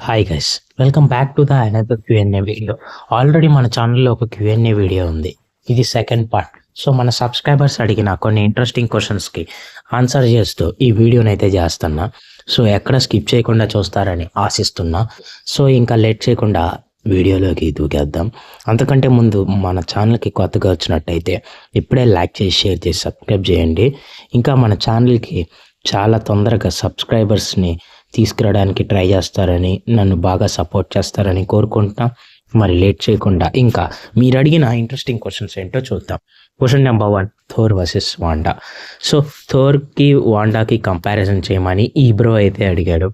Hi guys, welcome back to the another Q&A video. Already మన ఛానల్లో ఒక Q&A video ఉంది. ఇది సెకండ్ పార్ట్. సో మన సబ్స్క్రైబర్స్ అడిగిన కొన్ని ఇంట్రెస్టింగ్ క్వశ్చన్స్కి ఆన్సర్ చేస్తూ ఈ వీడియోని అయితే చేస్తున్నా. సో ఎక్కడ స్కిప్ చేయకుండా చూస్తారని ఆశిస్తున్నా. సో ఇంకా లేట్ చేయకుండా వీడియోలోకి దూకేద్దాం. అంతకంటే ముందు మన ఛానల్కి కొత్తగా వచ్చినట్టయితే ఇప్పుడే లైక్ చేసి, షేర్ చేసి, సబ్స్క్రైబ్ చేయండి. ఇంకా మన ఛానల్కి చాలా తొందరగా సబ్స్క్రైబర్స్ని తీసుకురావడానికి ట్రై చేస్తారని, నన్ను బాగా సపోర్ట్ చేస్తారని కోరుకుంటున్నా. మరి లేట్ చేయకుండా ఇంకా మీరు అడిగిన ఇంట్రెస్టింగ్ క్వశ్చన్స్ ఏంటో చూద్దాం. Question number 1, Thor versus Wanda. So థోర్కి వాండాకి కంపారిజన్ చేయమని ఈ బ్రో అయితే అడిగాడు.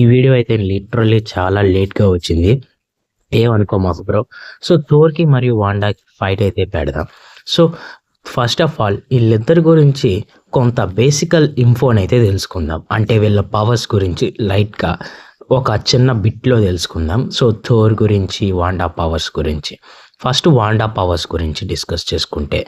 ఈ వీడియో అయితే లిటరల్లీ చాలా లేట్గా వచ్చింది, ఏమనుకో మాకు బ్రో. సో థోర్కి మరియు వాండాకి ఫైట్ అయితే పెడదాం. సో ఫస్ట్ ఆఫ్ ఆల్ వీళ్ళిద్దరి గురించి కొంత బేసికల్ ఇన్ఫోని అయితే తెలుసుకుందాం. అంటే వీళ్ళ పవర్స్ గురించి లైట్గా ఒక చిన్న బిట్లో తెలుసుకుందాం. సో థోర్ గురించి, వాండా పవర్స్ గురించి. ఫస్ట్ వాండా పవర్స్ గురించి డిస్కస్ చేసుకుంటే,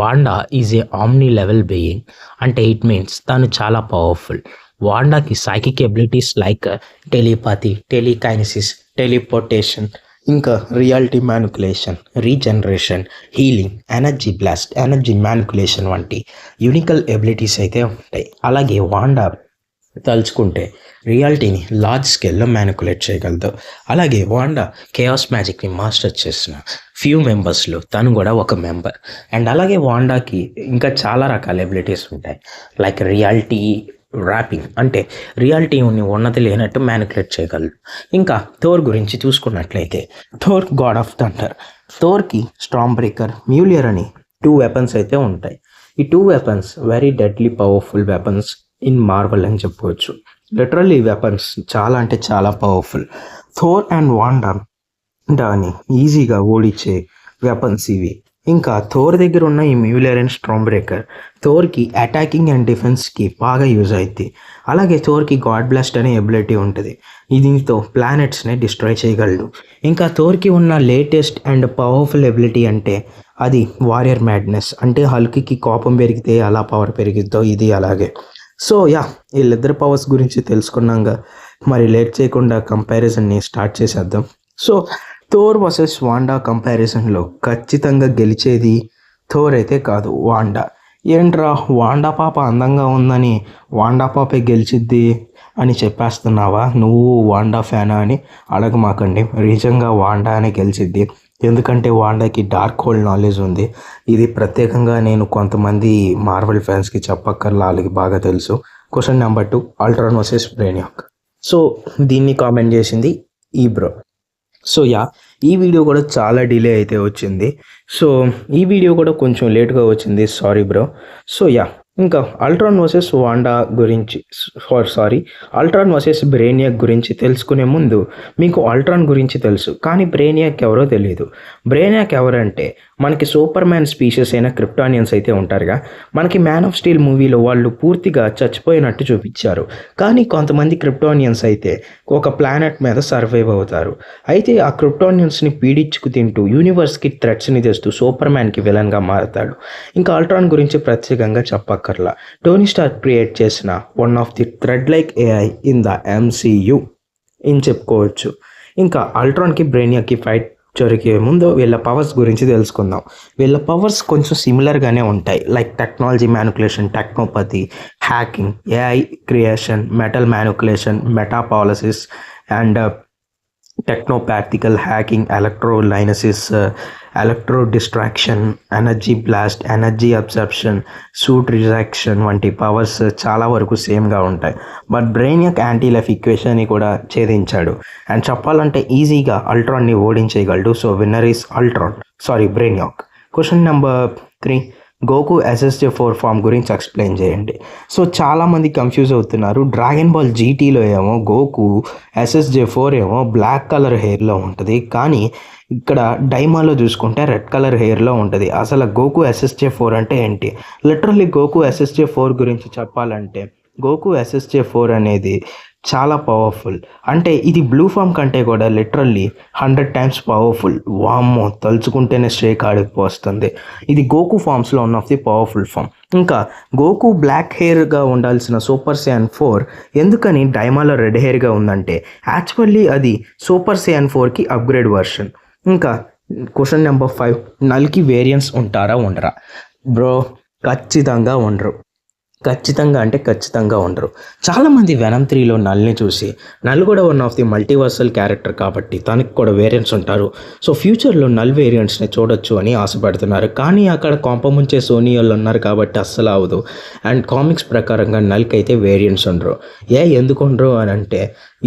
Wanda is a omni level being. అంటే ఇట్ మీన్స్ తను చాలా పవర్ఫుల్. వాండాకి psychic abilities like telepathy, telekinesis, teleportation, ఇంకా reality manipulation, regeneration, healing, energy blast, energy manipulation వంటి యూనికల్ ఎబిలిటీస్ అయితే ఉంటాయి. అలాగే వాండా తలుచుకుంటే రియాలిటీని లార్జ్ స్కేల్లో మ్యానిపులేట్ చేయగలదు. అలాగే వాండా కేఆస్ మ్యాజిక్ని మాస్టర్ చేసిన ఫ్యూ మెంబర్స్లో తను కూడా ఒక మెంబర్. అండ్ అలాగే వాండాకి ఇంకా చాలా రకాల ఎబిలిటీస్ ఉంటాయి. లైక్ రియాలిటీ ర్యాపింగ్, అంటే రియాలిటీ ఉన్నది లేనట్టు మ్యానిపులేట్ చేయగలరు. ఇంకా థోర్ గురించి చూసుకున్నట్లయితే, థోర్ గాడ్ ఆఫ్ థండర్. థోర్కి స్టార్మ్ బ్రేకర్, మ్యూలియర్ అని 2 వెపన్స్ అయితే ఉంటాయి. ఈ 2 weapons very deadly powerful weapons in Marvel అని చెప్పుకోవచ్చు. లిటరల్లీ ఈ వెపన్స్ చాలా అంటే చాలా పవర్ఫుల్. థోర్ అండ్ వాండా దాన్ని ఈజీగా ఓడించే వెపన్స్ ఇవి. ఇంకా థోర్ దగ్గర ఉన్న ఈ మ్యూలియర్ అండ్ స్టార్మ్ బ్రేకర్ థోర్కి అటాకింగ్ అండ్ డిఫెన్స్కి బాగా యూజ్ అవుతుంది. అలాగే థోర్కి గాడ్ బ్లాస్ట్ అనే ఎబిలిటీ ఉంటుంది. దీంతో ప్లానెట్స్ని డిస్ట్రాయ్ చేయగలడు. ఇంకా థోర్కి ఉన్న లేటెస్ట్ అండ్ పవర్ఫుల్ ఎబిలిటీ అంటే అది వారియర్ మ్యాడ్నెస్. అంటే హల్క్కి కోపం పెరిగితే అలా పవర్ పెరిగిద్దో ఇది అలాగే. సో వీళ్ళిద్దరు పవర్స్ గురించి తెలుసుకున్నాక మరి లేట్ చేయకుండా కంపారిజన్ని స్టార్ట్ చేసేద్దాం. సో థోర్ వర్సెస్ వాండా కంపారిజన్లో ఖచ్చితంగా గెలిచేది థోర్ అయితే కాదు, వాండా. ఏంట్రా వాండా పాప అందంగా ఉందని వాండా పాపే గెలిచిద్ది అని చెప్పేస్తున్నావా? నువ్వు వాండా ఫ్యానా అని అడగమాకండి. నిజంగా వాండా అనే గెలిచిద్ది. ఎందుకంటే వాండాకి డార్క్ హోల్డ్ నాలెడ్జ్ ఉంది. ఇది ప్రత్యేకంగా నేను కొంతమంది మార్వెల్ ఫ్యాన్స్కి చెప్పక్కర్లా, వాళ్ళకి బాగా తెలుసు. Question number 2, Ultron versus Brainiac. So దీన్ని కామెంట్ చేసింది ఈ బ్రో. సో ఈ వీడియో కూడా చాలా డిలే అయితే వచ్చింది. సో ఈ వీడియో కూడా కొంచెం లేట్గా వచ్చింది, సారీ బ్రో. సో ఇంకా అల్ట్రాన్ వర్సెస్ వాండా గురించి, అల్ట్రాన్ వర్సెస్ బ్రేనియాక్ గురించి తెలుసుకునే ముందు మీకు అల్ట్రాన్ గురించి తెలుసు, కానీ బ్రేనియాక్ ఎవరో తెలియదు. బ్రేనియాక్ ఎవరంటే మనకి సూపర్ మ్యాన్ స్పీషియస్ అయిన క్రిప్టానియన్స్ అయితే ఉంటారుగా. మనకి మ్యాన్ ఆఫ్ స్టీల్ మూవీలో వాళ్ళు పూర్తిగా చచ్చిపోయినట్టు చూపించారు, కానీ కొంతమంది క్రిప్టానియన్స్ అయితే ఒక ప్లానెట్ మీద సర్వైవ్ అవుతారు. అయితే ఆ క్రిప్టానియన్స్ని పీడించుకు తింటూ యూనివర్స్కి థ్రెట్స్ని తెస్తూ సూపర్ మ్యాన్కి విలన్గా మారుతాడు. ఇంకా అల్ట్రాన్ గురించి ప్రత్యేకంగా చెప్పక్కర్లా. టోనీ స్టార్క్ క్రియేట్ చేసిన one of the thread like AI in the MCU అని చెప్పుకోవచ్చు. ఇంకా అల్ట్రాన్కి బ్రేనియాక్కి ఫైట్ జరిగే ముందు వీళ్ళ పవర్స్ గురించి తెలుసుకుందాం. వీళ్ళ పవర్స్ కొంచెం సిమిలర్గానే ఉంటాయి. Like technology manipulation, technopathy, hacking, AI creation, metal manipulation, మెటాపాలసిస్ and technopathical hacking, electrokinesis, electro destruction, energy blast, energy absorption, suit రిజాక్షన్ వంటి పవర్స్ చాలా వరకు సేమ్గా ఉంటాయి. బట్ బ్రెయినియాక్ యాంటీ లైఫ్ ఈక్వేషన్ని కూడా ఛేదించాడు. అండ్ చెప్పాలంటే ఈజీగా అల్ట్రాన్ని ఓడించేయగలడు. So winner is Brainiac. Question number 3, Goku SSJ4 form గురించి ఎక్స్ప్లెయిన్ చేయండి. సో చాలామంది కన్ఫ్యూజ్ అవుతున్నారు. డ్రాగన్ బాల్ GTలో ఏమో గోకు SSJ4 ఏమో బ్లాక్ కలర్ హెయిర్లో ఉంటుంది, కానీ ఇక్కడ డైమాలో చూసుకుంటే రెడ్ కలర్ హెయిర్లో ఉంటుంది. అసలు గోకు SSJ4 అంటే ఏంటి? లిటరల్లీ గోకు SSJ4 గురించి చెప్పాలంటే, గోకు SSJ4 అనేది చాలా పవర్ఫుల్. అంటే ఇది బ్లూ ఫామ్ కంటే కూడా లిటరల్లీ 100 టైమ్స్ పవర్ఫుల్. వామ్మో! తలుచుకుంటేనే షేక్ ఆడిపోస్తుంది. ఇది గోకు ఫామ్స్లో one of the powerful form. ఇంకా గోకు బ్లాక్ హెయిర్గా ఉండాల్సిన సూపర్ సైయాన్ 4 ఎందుకని డైమాలో రెడ్ హెయిర్గా ఉందంటే యాక్చువల్లీ అది సూపర్ సైయాన్ 4కి అప్గ్రేడ్ వర్షన్. ఇంకా క్వశ్చన్ నెంబర్ 5, నల్కి వేరియంట్స్ ఉంటారా ఉండరా? బ్రో ఖచ్చితంగా ఉండరు. ఖచ్చితంగా అంటే ఖచ్చితంగా ఉండరు. చాలామంది వెనమ్ 3లో నల్ని చూసి నల్ కూడా one of the multiversal character కాబట్టి తనకి కూడా వేరియంట్స్ ఉంటారు, సో ఫ్యూచర్లో నల్ వేరియంట్స్ని చూడొచ్చు అని ఆశపడుతున్నారు. కానీ అక్కడ కొంపముంచే సోనీ వాళ్ళు ఉన్నారు కాబట్టి అస్సలు అవ్వదు. అండ్ కామిక్స్ ప్రకారంగా నల్కి అయితే వేరియంట్స్ ఉండరు. ఎందుకు ఉండరు అని అంటే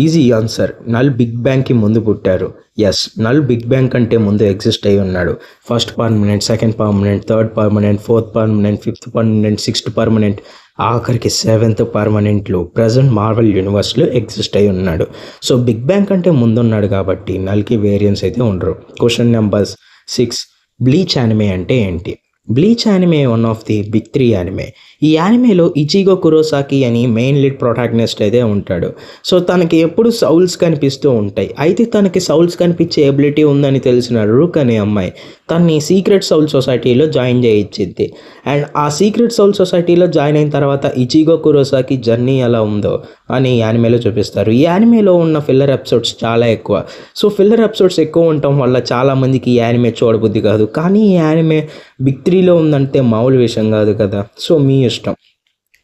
ఈజీ ఆన్సర్, నల్ బిగ్ బ్యాంగ్కి ముందు పుట్టారు. ఎస్, నల్ బిగ్ బ్యాంగ్ కంటే ముందు ఎగ్జిస్ట్ అయి ఉన్నాడు. First permanent, second permanent, third permanent, fourth permanent, fifth permanent, sixth permanent, ఆఖరికి 7th పర్మనెంట్లో ప్రజెంట్ మార్వెల్ యూనివర్స్లో ఎగ్జిస్ట్ అయి ఉన్నాడు. సో బిగ్ బ్యాంగ్ కంటే ముందున్నాడు కాబట్టి నల్కి వేరియంట్స్ అయితే ఉండరు. క్వశ్చన్ నెంబర్ 6, బ్లీచ్ యానిమే అంటే ఏంటి? Bleach anime one of the big 3 anime. ఈ యానిమేలో ఇచిగో కురోసాకి అని మెయిన్ లీడ్ ప్రొటాగనిస్ట్ అయితే ఉంటాడు. సో తనకి ఎప్పుడు సౌల్స్ కనిపిస్తూ ఉంటాయి. అయితే తనకి సౌల్స్ కనిపించే ఎబిలిటీ ఉందని తెలిసిన రూక్ అనే అమ్మాయి తన్ని సీక్రెట్ సౌల్ సొసైటీలో జాయిన్ చేయించింది. అండ్ ఆ సీక్రెట్ సౌల్ సొసైటీలో జాయిన్ అయిన తర్వాత ఇచిగో కురోసాకి జర్నీ ఎలా ఉందో అని యానిమేలో చూపిస్తారు. ఈ యానిమేలో ఉన్న ఫిల్లర్ ఎపిసోడ్స్ చాలా ఎక్కువ. సో ఫిల్లర్ ఎపిసోడ్స్ ఎక్కువ ఉండటం వల్ల చాలామందికి ఈ యానిమే చూడబుద్ధి కాదు. కానీ ఈ యానిమే బిగ్ 3లో ఉందంటే మామూలు విషయం కాదు కదా. సో మీ ఇష్టం.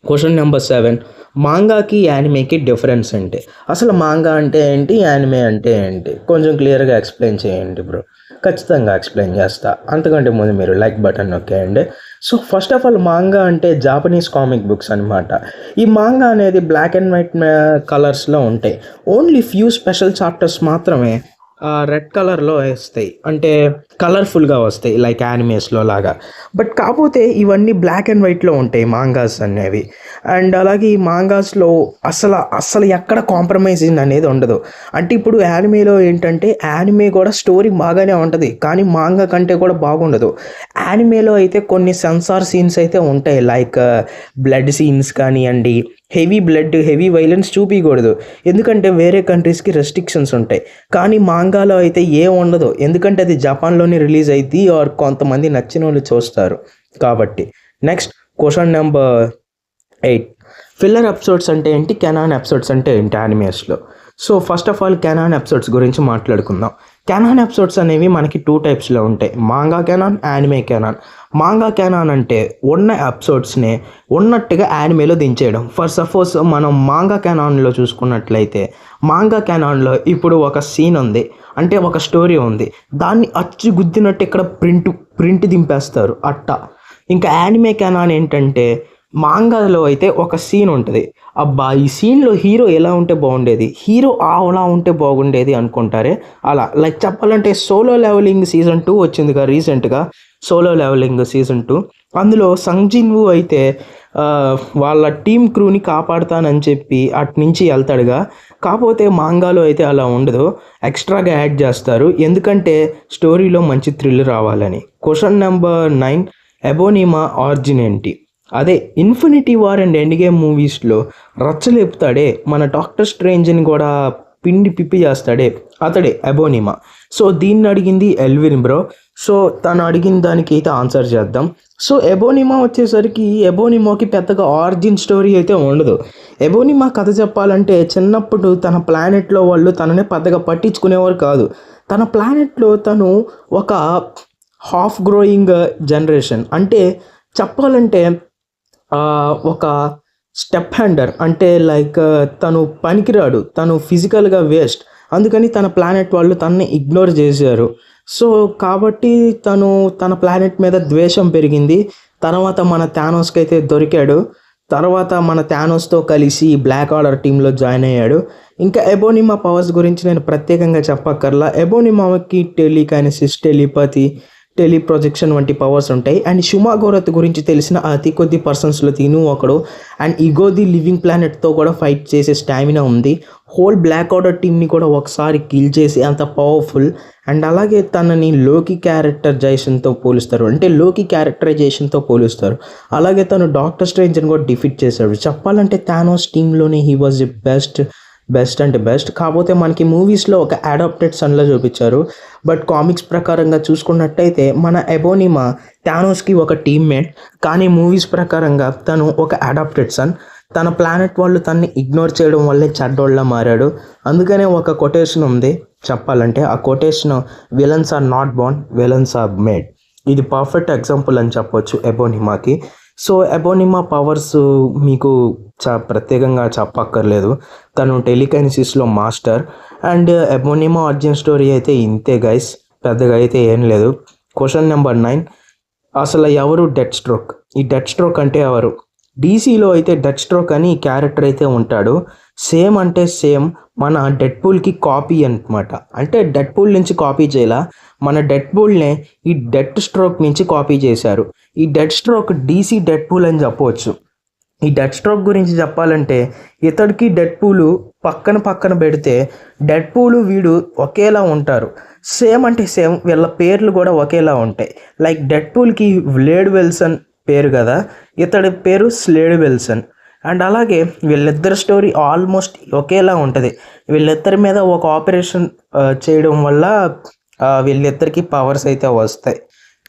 క్వశ్చన్ నెంబర్ 7, మాంగాకి యానిమేకి డిఫరెన్స్ ఏంటి? అసలు మాంగా అంటే ఏంటి, యానిమే అంటే ఏంటి? కొంచెం క్లియర్గా ఎక్స్ప్లెయిన్ చేయండి బ్రో. ఖచ్చితంగా ఎక్స్ప్లెయిన్ చేస్తా. అంతకంటే ముందు మీరు లైక్ బటన్ నొక్కేయండి. So first of all manga అంటే జాపనీస్ కామిక్ బుక్స్ అనమాట. ఈ మాంగా అనేది బ్లాక్ అండ్ వైట్ కలర్స్లో ఉంటాయి. ఓన్లీ ఫ్యూ స్పెషల్ చాప్టర్స్ మాత్రమే రెడ్ కలర్లో వస్తాయి, అంటే కలర్ఫుల్గా వస్తాయి లైక్ యానిమేస్లో లాగా. బట్ కాకపోతే ఇవన్నీ బ్లాక్ అండ్ వైట్లో ఉంటాయి మాంగాస్ అనేవి. అండ్ అలాగే ఈ మాంగాస్లో అసలు ఎక్కడ కాంప్రమైజింగ్ అనేది ఉండదు. అంటే ఇప్పుడు యానిమేలో ఏంటంటే యానిమే కూడా స్టోరీ బాగానే ఉంటుంది, కానీ మాంగా కంటే కూడా బాగుండదు. యానిమేలో అయితే కొన్ని సెన్సార్ సీన్స్ అయితే ఉంటాయి, లైక్ బ్లడ్ సీన్స్ కానివ్వండి, హెవీ బ్లడ్, హెవీ వైలెన్స్ చూపించకూడదు, ఎందుకంటే వేరే కంట్రీస్కి రెస్ట్రిక్షన్స్ ఉంటాయి. కానీ మాంగాలో అయితే ఏం ఉండదు, ఎందుకంటే అది జపాన్లోనే రిలీజ్ అయింది ఆర్ కొంతమంది నచ్చిన వాళ్ళు చూస్తారు కాబట్టి. Next question number 8, filler episodes అంటే ఏంటి, కెనాన్ ఎపిసోడ్స్ అంటే ఏంటి యానిమేస్లో? So first of all canon episodes గురించి మాట్లాడుకుందాం. కెనాన్ ఎపిసోడ్స్ అనేవి మనకి 2 టైప్స్లో ఉంటాయి, manga canon, anime canon. Manga canon అంటే ఉన్న ఎపిసోడ్స్ని ఉన్నట్టుగా యానిమేలో దించేయడం. ఫర్ సపోజ్ మనం మాంగా కెనాన్లో చూసుకున్నట్లయితే, మాంగా కెనాన్లో ఇప్పుడు ఒక సీన్ ఉంది, అంటే ఒక స్టోరీ ఉంది, దాన్ని అచ్చు గుద్దినట్టు ఇక్కడ ప్రింట్ దింపేస్తారు అట్టా. ఇంకా యానిమే కెనాన్ ఏంటంటే, మాంగాలో అయితే ఒక సీన్ ఉంటుంది, అబ్బా ఈ సీన్లో హీరో ఎలా ఉంటే బాగుండేది, హీరో అలా ఉంటే బాగుండేది అనుకుంటారే అలా. లైక్ చెప్పాలంటే సోలో లెవెలింగ్ సీజన్ 2 వచ్చింది కదా రీసెంట్గా, సోలో లెవెలింగ్ సీజన్ 2. అందులో సంగ్ జిన్ వూ అయితే వాళ్ళ టీమ్ క్రూని కాపాడుతానని చెప్పి అటు నుంచి వెళ్తాడుగా. కాకపోతే మాంగాలో అయితే అలా ఉండదు, ఎక్స్ట్రాగా యాడ్ చేస్తారు, ఎందుకంటే స్టోరీలో మంచి థ్రిల్ రావాలని. క్వశ్చన్ నెంబర్ 9, ఎబోనిమా ఆరిజిన్ ఏంటి? అదే infinity war and end game మూవీస్లో రచ్చలేపుతాడే, మన డాక్టర్ స్ట్రేంజ్ని కూడా పిండి పిప్పి చేస్తాడే, అతడే ఎబోనిమా. సో దీన్ని అడిగింది ఎల్విన్ బ్రో. సో తను అడిగిన దానికి అయితే ఆన్సర్ చేద్దాం. సో ఎబోనిమా వచ్చేసరికి ఎబోనిమాకి పెద్దగా ఆరిజిన్ స్టోరీ అయితే ఉండదు. ఎబోనిమా కథ చెప్పాలంటే చిన్నప్పుడు తన ప్లానెట్లో వాళ్ళు తననే పెద్దగా పట్టించుకునేవారు కాదు. తన ప్లానెట్లో తను ఒక హాఫ్ గ్రోయింగ్ జనరేషన్, అంటే చెప్పాలంటే ఒక స్టెప్ హ్యాండర్, అంటే లైక్ తను పనికిరాడు, తను ఫిజికల్గా వేస్ట్, అందుకని తన ప్లానెట్ వాళ్ళు తనని ఇగ్నోర్ చేశారు. సో కాబట్టి తన ప్లానెట్ మీద ద్వేషం పెరిగింది. తర్వాత మన థానోస్కి అయితే దొరికాడు. తర్వాత మన థానోస్తో కలిసి బ్లాక్ ఆర్డర్ టీంలో జాయిన్ అయ్యాడు. ఇంకా ఎబోనిమా పవర్స్ గురించి నేను ప్రత్యేకంగా చెప్పక్కర్లా. ఎబోనిమాకి టెలికైనసిస్, టెలిపతి, టెలిప్రొజెక్షన్ వంటి పవర్స్ ఉంటాయి. అండ్ షుమాగోరత్ గురించి తెలిసిన అతి కొద్ది పర్సన్స్లో తిను ఒకడు. అండ్ ఇగో ది లివింగ్ ప్లానెట్తో కూడా ఫైట్ చేసే స్టామినా ఉంది. హోల్ బ్లాక్ ఆర్డర్ టీమ్ని కూడా ఒకసారి కిల్ చేసి అంత పవర్ఫుల్. అండ్ అలాగే తనని లోకి క్యారెక్టరైజేషన్తో పోలుస్తారు, అంటే లోకి క్యారెక్టరైజేషన్తో పోలుస్తారు. అలాగే తను డాక్టర్ స్ట్రేంజ్ని కూడా డిఫీట్ చేశాడు. చెప్పాలంటే థానోస్ టీంలోనే he was the best best అంటే బెస్ట్. కాకపోతే మనకి మూవీస్లో ఒక అడాప్టెడ్ సన్లో చూపించారు. బట్ కామిక్స్ ప్రకారంగా చూసుకున్నట్టయితే మన ఎబోనిమా థానోస్కి ఒక టీమ్మేట్, కానీ మూవీస్ ప్రకారంగా తను ఒక అడాప్టెడ్ సన్. తన ప్లానెట్ వాళ్ళు తన్ని ఇగ్నోర్ చేయడం వల్లే చెడ్డోళ్ళ మారాడు. అందుకనే ఒక కొటేషన్ ఉంది చెప్పాలంటే, ఆ quotation villains are not born, villains are made. ఇది పర్ఫెక్ట్ ఎగ్జాంపుల్ అని చెప్పొచ్చు ఎబోనిమాకి. సో ఎబోనిమా పవర్స్ మీకు ప్రత్యేకంగా చెప్పక్కర్లేదు, తను టెలికైనసిస్లో మాస్టర్. అండ్ ఎబోనిమా ఆర్జిన్ స్టోరీ అయితే ఇంతే గైస్, పెద్దగా అయితే ఏం లేదు. క్వశ్చన్ నెంబర్ 9, అసలు ఎవరు డెత్ స్ట్రోక్? ఈ డెత్ స్ట్రోక్ అంటే ఎవరు? డీసీలో అయితే డెత్ స్ట్రోక్ అని క్యారెక్టర్ అయితే ఉంటాడు. సేమ్ అంటే సేమ్ మన డెడ్పూల్కి కాపీ అనమాట. అంటే డెడ్పూల్ నుంచి కాపీ చేయాల, మన డెడ్పూల్నే ఈ డెత్ స్ట్రోక్ నుంచి కాపీ చేశారు. ఈ డెత్ స్ట్రోక్ డీసీ డెడ్పూల్ అని చెప్పవచ్చు. ఈ డెత్ స్ట్రోక్ గురించి చెప్పాలంటే, ఇతడికి డెడ్పూలు పక్కన పెడితే డెడ్పూలు వీడు ఒకేలా ఉంటారు. సేమ్ అంటే సేమ్, వీళ్ళ పేర్లు కూడా ఒకేలా ఉంటాయి. లైక్ డెడ్పూల్కి వ్లేడ్ విల్సన్ పేరు కదా, ఇతడి పేరు స్లేడ్ విల్సన్. అండ్ అలాగే వీళ్ళిద్దరి స్టోరీ ఆల్మోస్ట్ ఒకేలా ఉంటుంది. వీళ్ళిద్దరి మీద ఒక ఆపరేషన్ చేయడం వల్ల వీళ్ళిద్దరికి పవర్స్ అయితే వస్తాయి.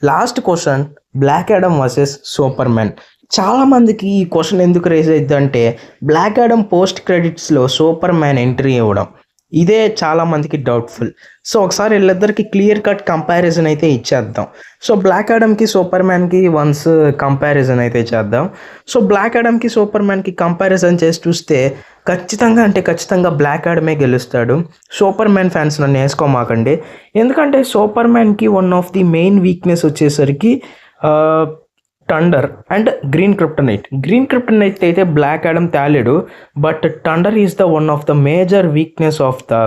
Last question, Black Adam versus Superman. చాలామందికి ఈ క్వశ్చన్ ఎందుకు రేజ్ అవుతుంది అంటే, బ్లాక్ యాడమ్ పోస్ట్ క్రెడిట్స్లో సూపర్ మ్యాన్ ఎంట్రీ ఇవ్వడం, ఇదే చాలామందికి డౌట్ఫుల్. సో ఒకసారి వీళ్ళిద్దరికి క్లియర్ కట్ కంపారిజన్ అయితే ఇచ్చేద్దాం. సో బ్లాక్ యాడమ్కి సూపర్ మ్యాన్కి వన్స్ కంపారిజన్ అయితే చేద్దాం. సో బ్లాక్ యాడమ్కి సూపర్ మ్యాన్కి కంపారిజన్ చేసి చూస్తే ఖచ్చితంగా బ్లాక్ యాడమే గెలుస్తాడు. సూపర్ మ్యాన్ ఫ్యాన్స్ నన్ను వేసుకోమాకండి, ఎందుకంటే సూపర్ మ్యాన్కి one of the main weakness వచ్చేసరికి థండర్ అండ్ గ్రీన్ క్రిప్టనైట్ అయితే బ్లాక్ యాడమ్ తేలేడు. But thunder is the one of the major weakness of the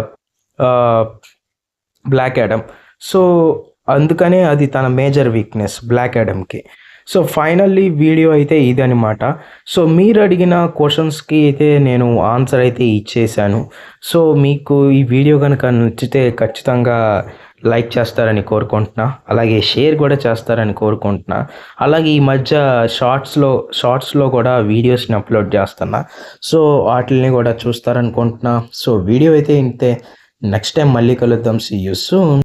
Black Adam. So అందుకనే అది తన మేజర్ వీక్నెస్ బ్లాక్ యాడమ్కి. సో ఫైనల్లీ వీడియో అయితే ఇదనమాట. So మీరు అడిగిన క్వశ్చన్స్కి అయితే నేను ఆన్సర్ అయితే ఇచ్చేసాను. సో మీకు ఈ వీడియో కనుక నచ్చితే ఖచ్చితంగా లైక్ చేస్తారని కోరుకుంటున్నా, అలాగే షేర్ కూడా చేస్తారని కోరుకుంటున్నా. అలాగే ఈ మధ్య షార్ట్స్లో కూడా వీడియోస్ని అప్లోడ్ చేస్తున్నా. సో వాటిని కూడా చూస్తారనుకుంటున్నా. సో వీడియో అయితే ఇంతే. నెక్స్ట్ టైం మళ్ళీ కలుద్దాం. See you soon.